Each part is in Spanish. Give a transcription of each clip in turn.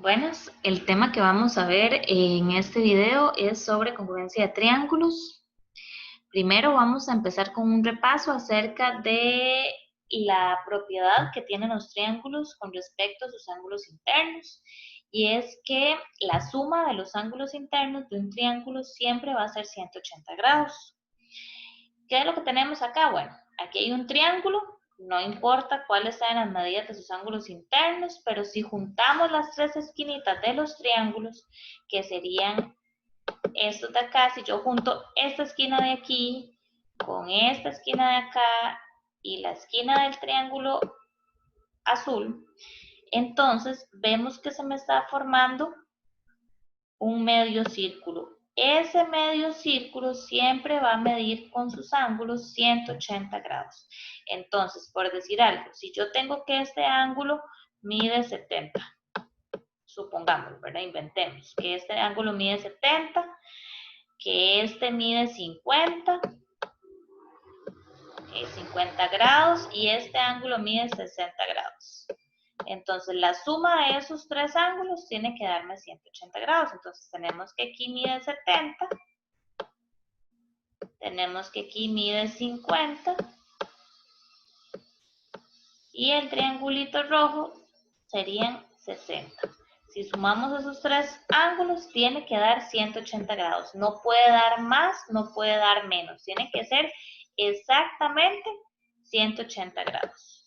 Buenas, el tema que vamos a ver en este video es sobre congruencia de triángulos. Primero vamos a empezar con un repaso acerca de la propiedad que tienen los triángulos con respecto a sus ángulos internos. Y es que la suma de los ángulos internos de un triángulo siempre va a ser 180 grados. ¿Qué es lo que tenemos acá? Bueno, aquí hay un triángulo, no importa cuáles sean las medidas de sus ángulos internos, pero si juntamos las tres esquinitas de los triángulos, que serían estos de acá, si yo junto esta esquina de aquí con esta esquina de acá y la esquina del triángulo azul, entonces vemos que se me está formando un medio círculo. Ese medio círculo siempre va a medir con sus ángulos 180 grados. Entonces, por decir algo, si yo tengo que este ángulo mide 70, supongamos, ¿verdad? Inventemos que este ángulo mide 70, que este mide 50, 50 grados y este ángulo mide 60 grados. Entonces, la suma de esos tres ángulos tiene que darme 180 grados. Entonces, tenemos que aquí mide 70, tenemos que aquí mide 50 y el triangulito rojo serían 60. Si sumamos esos tres ángulos, tiene que dar 180 grados. No puede dar más, no puede dar menos. Tiene que ser exactamente 180 grados.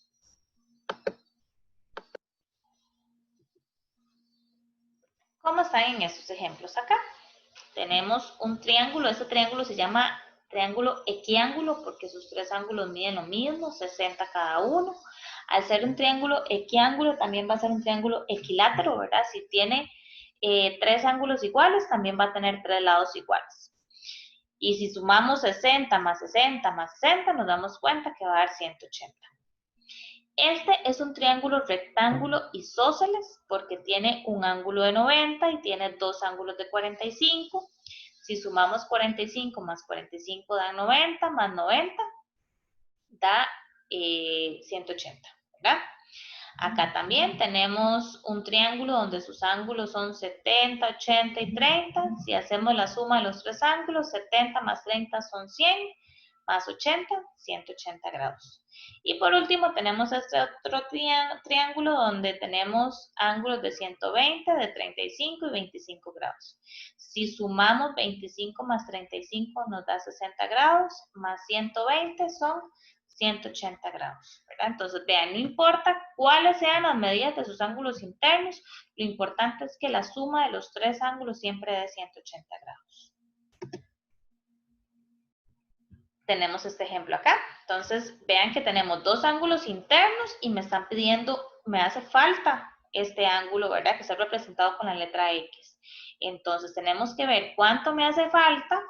¿Cómo están en estos ejemplos acá? Tenemos un triángulo, este triángulo se llama triángulo equiángulo porque sus tres ángulos miden lo mismo, 60 cada uno. Al ser un triángulo equiángulo también va a ser un triángulo equilátero, ¿verdad? Si tiene tres ángulos iguales, también va a tener tres lados iguales. Y si sumamos 60 más 60 más 60, nos damos cuenta que va a dar 180. Este es un triángulo rectángulo isósceles porque tiene un ángulo de 90 y tiene dos ángulos de 45. Si sumamos 45 más 45 da 90, más 90 da 180, ¿verdad? Acá también tenemos un triángulo donde sus ángulos son 70, 80 y 30. Si hacemos la suma de los tres ángulos, 70 más 30 son 100, más 80, 180 grados. Y por último tenemos este otro triángulo donde tenemos ángulos de 120, de 35 y 25 grados. Si sumamos 25 más 35 nos da 60 grados, más 120 son 180 grados, ¿verdad? Entonces, vean, no importa cuáles sean las medidas de sus ángulos internos, lo importante es que la suma de los tres ángulos siempre dé 180 grados. Tenemos este ejemplo acá. Entonces, vean que tenemos dos ángulos internos y me están pidiendo, me hace falta este ángulo, ¿verdad? Que está representado con la letra X. Entonces, tenemos que ver cuánto me hace falta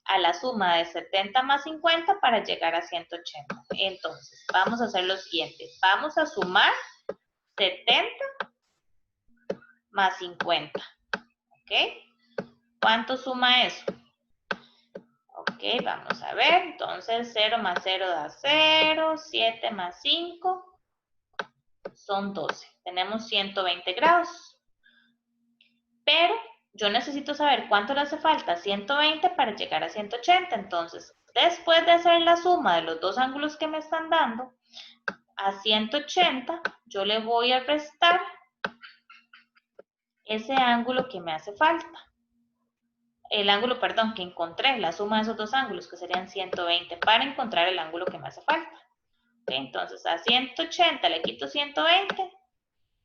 a la suma de 70 más 50 para llegar a 180. Entonces, vamos a hacer lo siguiente. Vamos a sumar 70 más 50. ¿Ok? ¿Cuánto suma eso? Ok, vamos a ver. Entonces, 0 más 0 da 0. 7 más 5 son 12. Tenemos 120 grados. Pero yo necesito saber cuánto le hace falta 120 para llegar a 180. Entonces, después de hacer la suma de los dos ángulos que me están dando, a 180, yo le voy a restar ese ángulo que me hace falta. El ángulo, perdón, que encontré, la suma de esos dos ángulos, que serían 120, para encontrar el ángulo que me hace falta. ¿Okay? Entonces, a 180 le quito 120,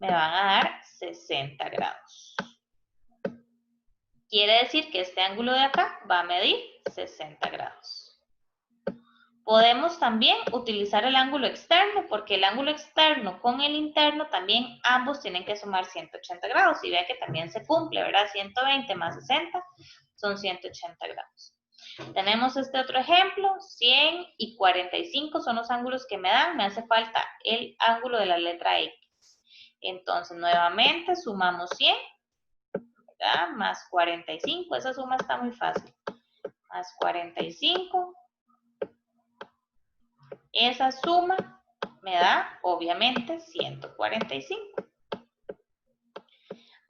me van a dar 60 grados. Quiere decir que este ángulo de acá va a medir 60 grados. Podemos también utilizar el ángulo externo, porque el ángulo externo con el interno también ambos tienen que sumar 180 grados. Y vea que también se cumple, ¿verdad? 120 más 60 son 180 grados. Tenemos este otro ejemplo, 100 y 45 son los ángulos que me dan. Me hace falta el ángulo de la letra X. Entonces, nuevamente sumamos 100, ¿verdad? Más 45, esa suma está muy fácil. Más 45. Esa suma me da, obviamente, 145.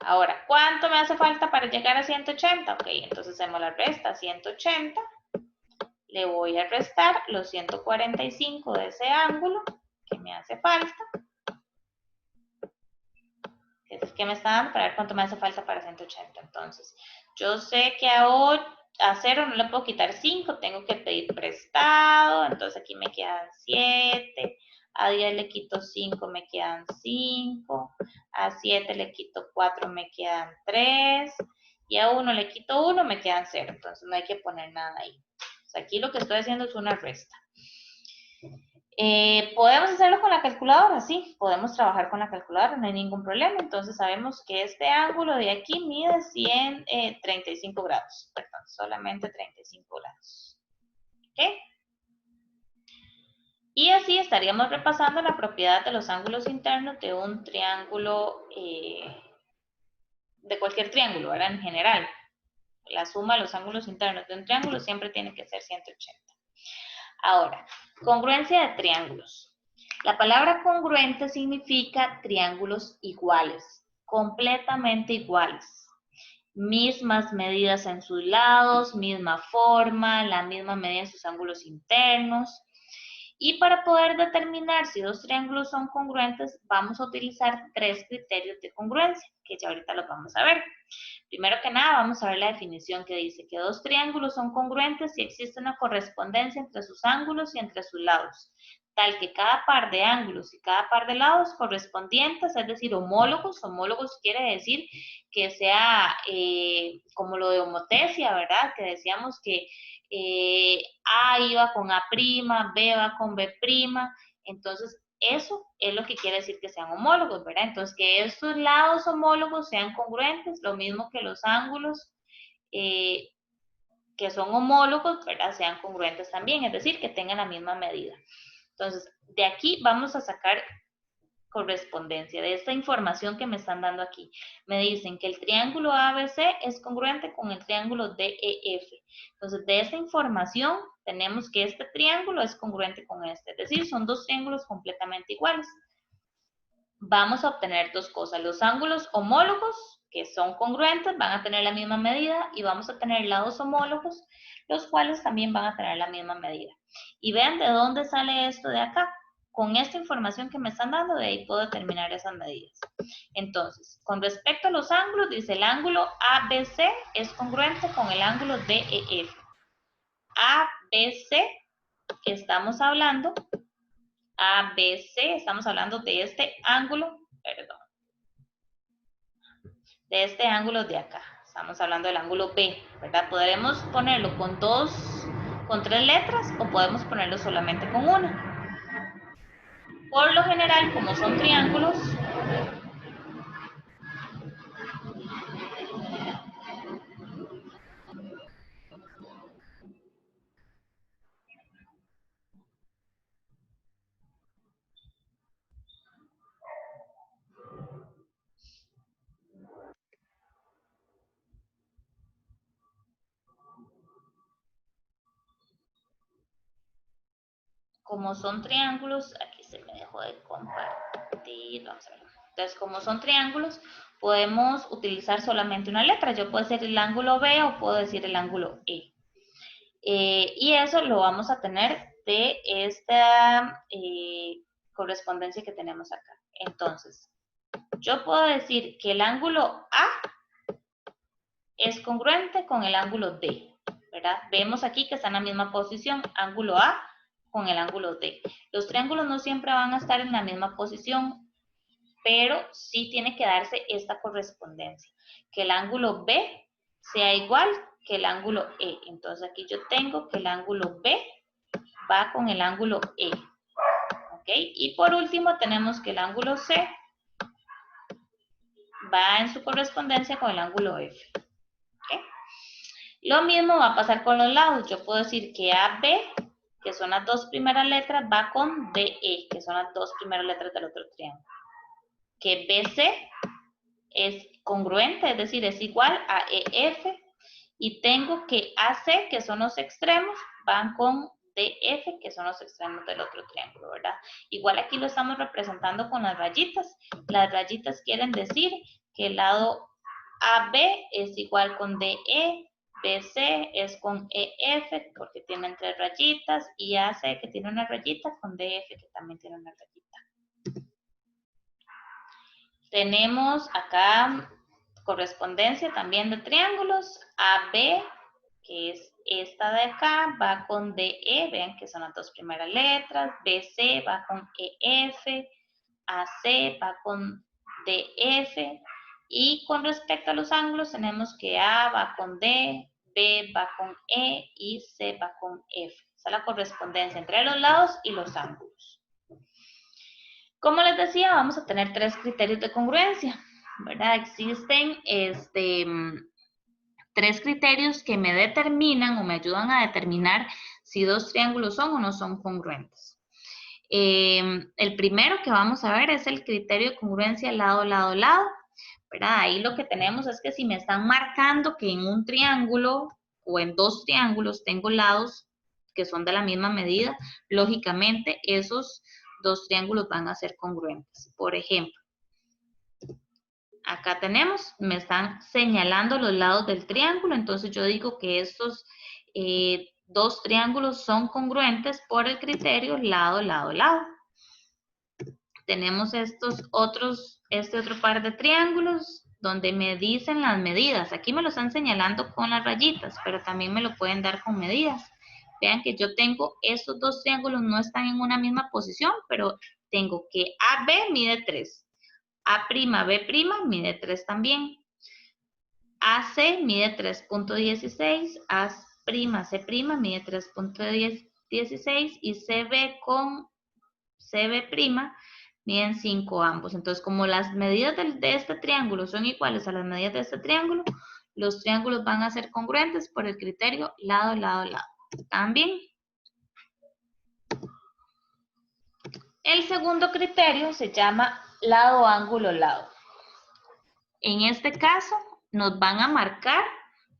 Ahora, ¿cuánto me hace falta para llegar a 180? Ok, entonces hacemos la resta. 180, le voy a restar los 145 de ese ángulo que me hace falta, que es el que me está dando, para ver cuánto me hace falta para 180. Entonces, yo sé que a 0 no le puedo quitar 5, tengo que pedir prestado, entonces aquí me quedan 7, a 10 le quito 5, me quedan 5, a 7 le quito 4, me quedan 3, y a 1 le quito 1, me quedan 0, entonces no hay que poner nada ahí. O sea, aquí lo que estoy haciendo es una resta. ¿Podemos hacerlo con la calculadora? Sí, podemos trabajar con la calculadora, no hay ningún problema. Entonces sabemos que este ángulo de aquí mide 35 grados, perdón, solamente 35 grados. ¿Ok? Y así estaríamos repasando la propiedad de los ángulos internos de un triángulo, de cualquier triángulo, ¿verdad? En general, la suma de los ángulos internos de un triángulo siempre tiene que ser 180. Ahora, congruencia de triángulos. La palabra congruente significa triángulos iguales, completamente iguales. Mismas medidas en sus lados, misma forma, la misma medida en sus ángulos internos. Y para poder determinar si dos triángulos son congruentes, vamos a utilizar 3 criterios de congruencia, que ya ahorita los vamos a ver. Primero que nada, vamos a ver la definición que dice que dos triángulos son congruentes si existe una correspondencia entre sus ángulos y entre sus lados, tal que cada par de ángulos y cada par de lados correspondientes, es decir, homólogos quiere decir que sea como lo de homotesia, ¿verdad? Que decíamos que A iba con A', B va con B', entonces eso es lo que quiere decir que sean homólogos, ¿verdad? Entonces, que estos lados homólogos sean congruentes, lo mismo que los ángulos que son homólogos, ¿verdad? Sean congruentes también, es decir, que tengan la misma medida. Entonces, de aquí vamos a sacar correspondencia de esta información que me están dando aquí. Me dicen que el triángulo ABC es congruente con el triángulo DEF. Entonces, de esta información tenemos que este triángulo es congruente con este, es decir, son dos triángulos completamente iguales. Vamos a obtener dos cosas, los ángulos homólogos, que son congruentes, van a tener la misma medida, y vamos a tener lados homólogos, los cuales también van a tener la misma medida. Y vean de dónde sale esto de acá. Con esta información que me están dando, de ahí puedo determinar esas medidas. Entonces, con respecto a los ángulos, dice el ángulo ABC es congruente con el ángulo DEF. ABC, estamos hablando, ABC, estamos hablando de este ángulo, perdón, de este ángulo de acá. Estamos hablando del ángulo B, ¿verdad? Podremos ponerlo con 3 letras o podemos ponerlo solamente con una. Por lo general, como son triángulos, aquí se me dejó de compartir, vamos a ver. Entonces, como son triángulos, podemos utilizar solamente una letra. Yo puedo decir el ángulo B o puedo decir el ángulo E. Y eso lo vamos a tener de esta correspondencia que tenemos acá. Entonces, yo puedo decir que el ángulo A es congruente con el ángulo D, ¿verdad? Vemos aquí que está en la misma posición, ángulo A con el ángulo D. Los triángulos no siempre van a estar en la misma posición, pero sí tiene que darse esta correspondencia, que el ángulo B sea igual que el ángulo E. Entonces aquí yo tengo que el ángulo B va con el ángulo E. ¿Ok? Y por último tenemos que el ángulo C va en su correspondencia con el ángulo F. ¿Ok? Lo mismo va a pasar con los lados. Yo puedo decir que AB, que son las dos primeras letras, va con DE, que son las dos primeras letras del otro triángulo. Que BC es congruente, es decir, es igual a EF. Y tengo que AC, que son los extremos, van con DF, que son los extremos del otro triángulo, ¿verdad? Igual aquí lo estamos representando con las rayitas. Las rayitas quieren decir que el lado AB es igual con DE, BC es con EF porque tienen 3 rayitas y AC que tiene una rayita con DF que también tiene una rayita. Tenemos acá correspondencia también de triángulos. AB, que es esta de acá, va con DE, vean que son las dos primeras letras. BC va con EF, AC va con DF. Y con respecto a los ángulos, tenemos que A va con D, B va con E y C va con F. Esa es la correspondencia entre los lados y los ángulos. Como les decía, vamos a tener 3 criterios de congruencia, ¿verdad? Existen 3 criterios que me determinan o me ayudan a determinar si 2 triángulos son o no son congruentes. El primero que vamos a ver es el criterio de congruencia lado, lado, lado, ¿verdad? Ahí lo que tenemos es que si me están marcando que en un triángulo o en 2 triángulos tengo lados que son de la misma medida, lógicamente esos 2 triángulos van a ser congruentes. Por ejemplo, acá tenemos, me están señalando los lados del triángulo, entonces yo digo que estos 2 triángulos son congruentes por el criterio lado, lado, lado. Tenemos este otro par de triángulos donde me dicen las medidas. Aquí me lo están señalando con las rayitas, pero también me lo pueden dar con medidas. Vean que yo tengo estos 2 triángulos, no están en una misma posición, pero tengo que AB mide 3. A'B' mide 3 también. AC mide 3.16, A'C' mide 3.16 y CB con CB' miden 5 ambos. Entonces, como las medidas de este triángulo son iguales a las medidas de este triángulo, los triángulos van a ser congruentes por el criterio lado, lado, lado. También, el segundo criterio se llama lado, ángulo, lado. En este caso, nos van a marcar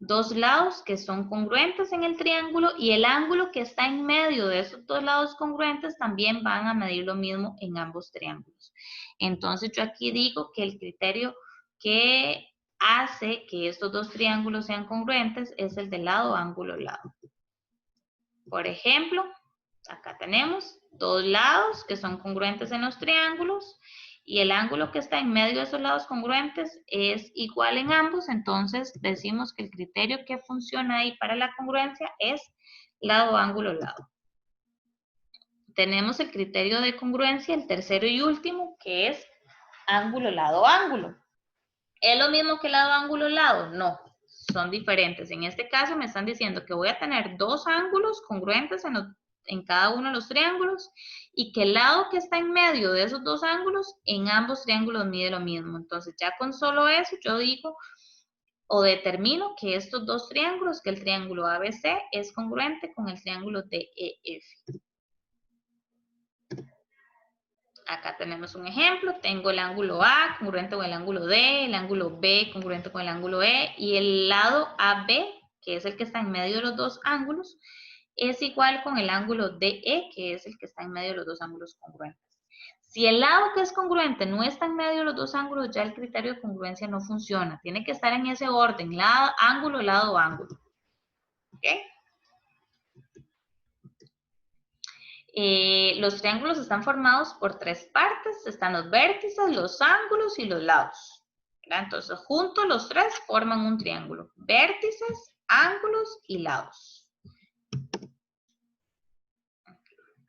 2 lados que son congruentes en el triángulo y el ángulo que está en medio de esos 2 lados congruentes también van a medir lo mismo en ambos triángulos. Entonces yo aquí digo que el criterio que hace que estos 2 triángulos sean congruentes es el de lado, ángulo, lado. Por ejemplo, acá tenemos 2 lados que son congruentes en los triángulos y el ángulo que está en medio de esos lados congruentes es igual en ambos, entonces decimos que el criterio que funciona ahí para la congruencia es lado, ángulo, lado. Tenemos el criterio de congruencia, el tercero y último, que es ángulo, lado, ángulo. ¿Es lo mismo que lado, ángulo, lado? No, son diferentes. En este caso me están diciendo que voy a tener 2 ángulos congruentes en cada uno de los triángulos y que el lado que está en medio de esos 2 ángulos, en ambos triángulos mide lo mismo. Entonces ya con solo eso yo digo o determino que estos 2 triángulos, que el triángulo ABC es congruente con el triángulo DEF. Acá tenemos un ejemplo, tengo el ángulo A congruente con el ángulo D, el ángulo B congruente con el ángulo E y el lado AB, que es el que está en medio de los 2 ángulos, es igual con el ángulo DE, que es el que está en medio de los 2 ángulos congruentes. Si el lado que es congruente no está en medio de los 2 ángulos, ya el criterio de congruencia no funciona. Tiene que estar en ese orden, lado, ángulo, lado, ángulo. ¿Ok? Los triángulos están formados por 3 partes. Están los vértices, los ángulos y los lados. ¿Verdad? Entonces, juntos los 3 forman un triángulo. Vértices, ángulos y lados.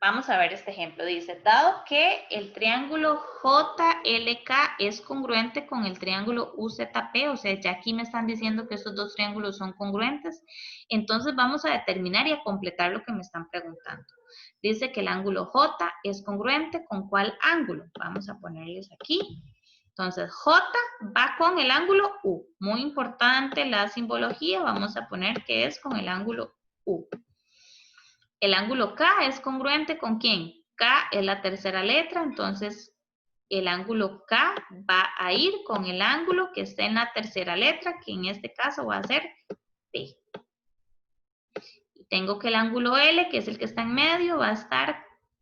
Vamos a ver este ejemplo. Dice, dado que el triángulo JLK es congruente con el triángulo UZP, o sea, ya aquí me están diciendo que estos 2 triángulos son congruentes, entonces vamos a determinar y a completar lo que me están preguntando. Dice que el ángulo J es congruente con ¿cuál ángulo? Vamos a ponerles aquí. Entonces, J va con el ángulo U. Muy importante la simbología, vamos a poner que es con el ángulo U. El ángulo K es congruente con ¿quién? K es la tercera letra, entonces el ángulo K va a ir con el ángulo que está en la tercera letra, que en este caso va a ser P. Y tengo que el ángulo L, que es el que está en medio, va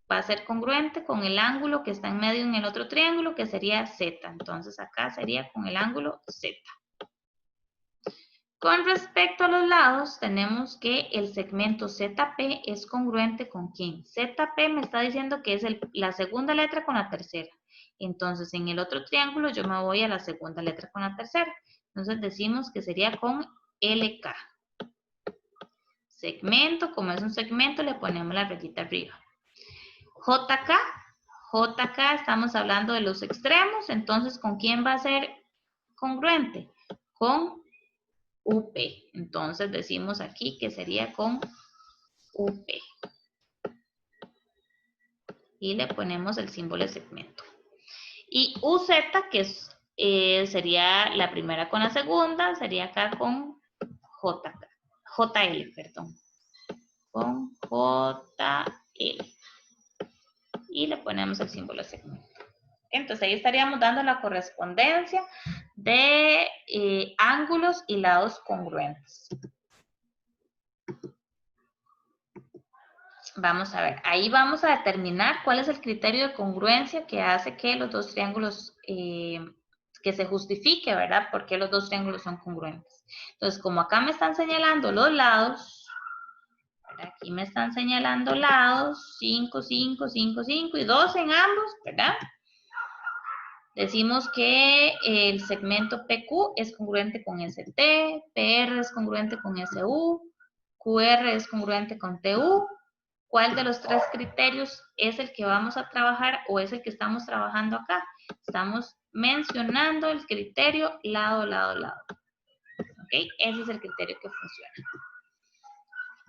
a ser congruente con el ángulo que está en medio en el otro triángulo, que sería Z. Entonces acá sería con el ángulo Z. Con respecto a los lados, tenemos que el segmento ZP es congruente con ¿quién? ZP me está diciendo que es la segunda letra con la tercera. Entonces, en el otro triángulo yo me voy a la segunda letra con la tercera. Entonces, decimos que sería con LK. Segmento, como es un segmento, le ponemos la rayita arriba. JK estamos hablando de los extremos, entonces, ¿con quién va a ser congruente? Con UP. Entonces decimos aquí que sería con UP. Y le ponemos el símbolo de segmento. Y UZ, que sería la primera con la segunda, sería acá con JL, perdón. Con JL. Y le ponemos el símbolo de segmento. Entonces ahí estaríamos dando la correspondencia de ángulos y lados congruentes. Vamos a ver, ahí vamos a determinar cuál es el criterio de congruencia que hace que los dos triángulos, que se justifique, ¿verdad? Porque los dos triángulos son congruentes. Entonces, como acá me están señalando los lados, ¿verdad? Aquí me están señalando lados, 5, 5, 5, 5 y 2 en ambos, ¿verdad? Decimos que el segmento PQ es congruente con ST, PR es congruente con SU, QR es congruente con TU. ¿Cuál de los tres criterios es el que vamos a trabajar o es el que estamos trabajando acá? Estamos mencionando el criterio lado, lado, lado. ¿Ok? Ese es el criterio que funciona.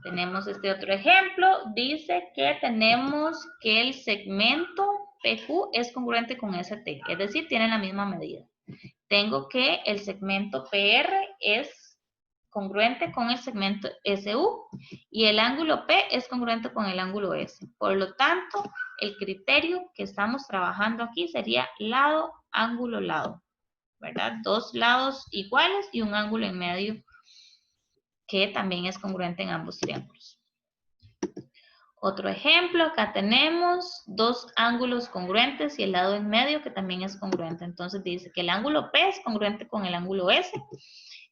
Tenemos este otro ejemplo. Dice que tenemos que el segmento PQ es congruente con ST, es decir, tienen la misma medida. Tengo que el segmento PR es congruente con el segmento SU y el ángulo P es congruente con el ángulo S. Por lo tanto, el criterio que estamos trabajando aquí sería lado, ángulo, lado, ¿verdad? Dos lados iguales y un ángulo en medio que también es congruente en ambos triángulos. Otro ejemplo, acá tenemos dos ángulos congruentes y el lado en medio que también es congruente. Entonces dice que el ángulo P es congruente con el ángulo S,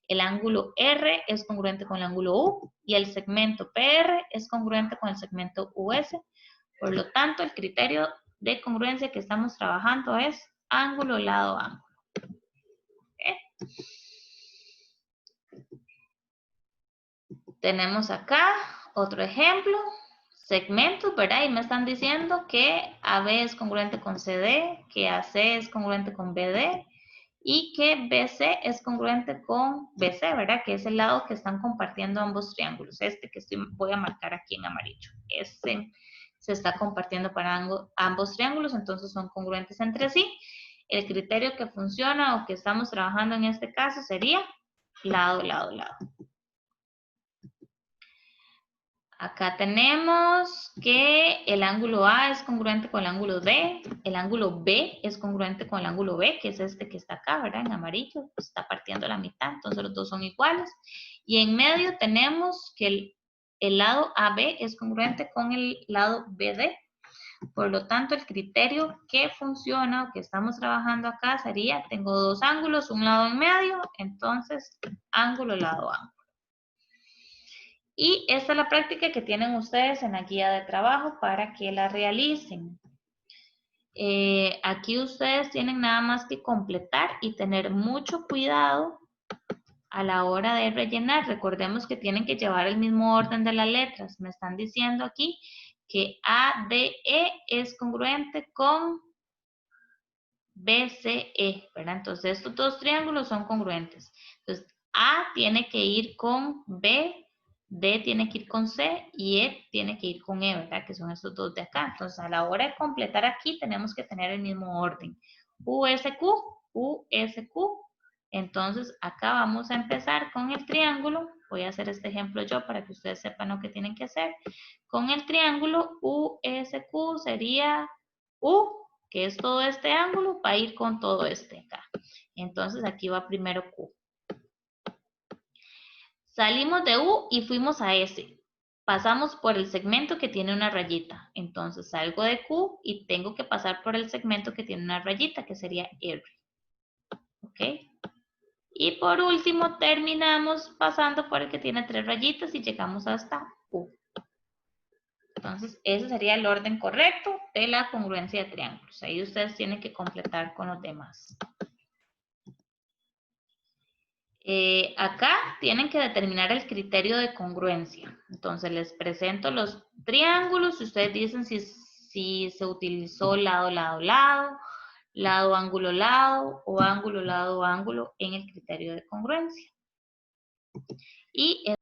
el ángulo R es congruente con el ángulo U y el segmento PR es congruente con el segmento US. Por lo tanto, el criterio de congruencia que estamos trabajando es ángulo, lado, ángulo. ¿Okay? Tenemos acá otro ejemplo. Segmentos, ¿verdad? Y me están diciendo que AB es congruente con CD, que AC es congruente con BD y que BC es congruente con BC, ¿verdad? Que es el lado que están compartiendo ambos triángulos. Este que voy a marcar aquí en amarillo. Este se está compartiendo para ambos triángulos, entonces son congruentes entre sí. El criterio que funciona o que estamos trabajando en este caso sería lado, lado, lado. Acá tenemos que el ángulo A es congruente con el ángulo D, el ángulo B es congruente con el ángulo B, que es este que está acá, ¿verdad? En amarillo, está partiendo la mitad, entonces los dos son iguales. Y en medio tenemos que el lado AB es congruente con el lado BD. Por lo tanto, el criterio que funciona o que estamos trabajando acá sería, tengo dos ángulos, un lado en medio, entonces ángulo, lado, ángulo. Y esta es la práctica que tienen ustedes en la guía de trabajo para que la realicen. Aquí ustedes tienen nada más que completar y tener mucho cuidado a la hora de rellenar. Recordemos que tienen que llevar el mismo orden de las letras. Me están diciendo aquí que ADE es congruente con BCE, ¿verdad? Entonces estos dos triángulos son congruentes. Entonces A tiene que ir con B, D tiene que ir con C y E tiene que ir con E, ¿verdad? Que son estos dos de acá. Entonces, a la hora de completar aquí, tenemos que tener el mismo orden. USQ, USQ. Entonces, acá vamos a empezar con el triángulo. Voy a hacer este ejemplo yo para que ustedes sepan lo que tienen que hacer. Con el triángulo USQ sería U, que es todo este ángulo, va a ir con todo este acá. Entonces, aquí va primero Q. Salimos de U y fuimos a S. Pasamos por el segmento que tiene una rayita. Entonces salgo de Q y tengo que pasar por el segmento que tiene una rayita, que sería R. ¿Ok? Y por último terminamos pasando por el que tiene 3 rayitas y llegamos hasta U. Entonces, ese sería el orden correcto de la congruencia de triángulos. Ahí ustedes tienen que completar con los demás. Acá tienen que determinar el criterio de congruencia. Entonces, les presento los triángulos y ustedes dicen si se utilizó lado, lado, lado, lado, ángulo, lado o ángulo, lado, ángulo en el criterio de congruencia. Y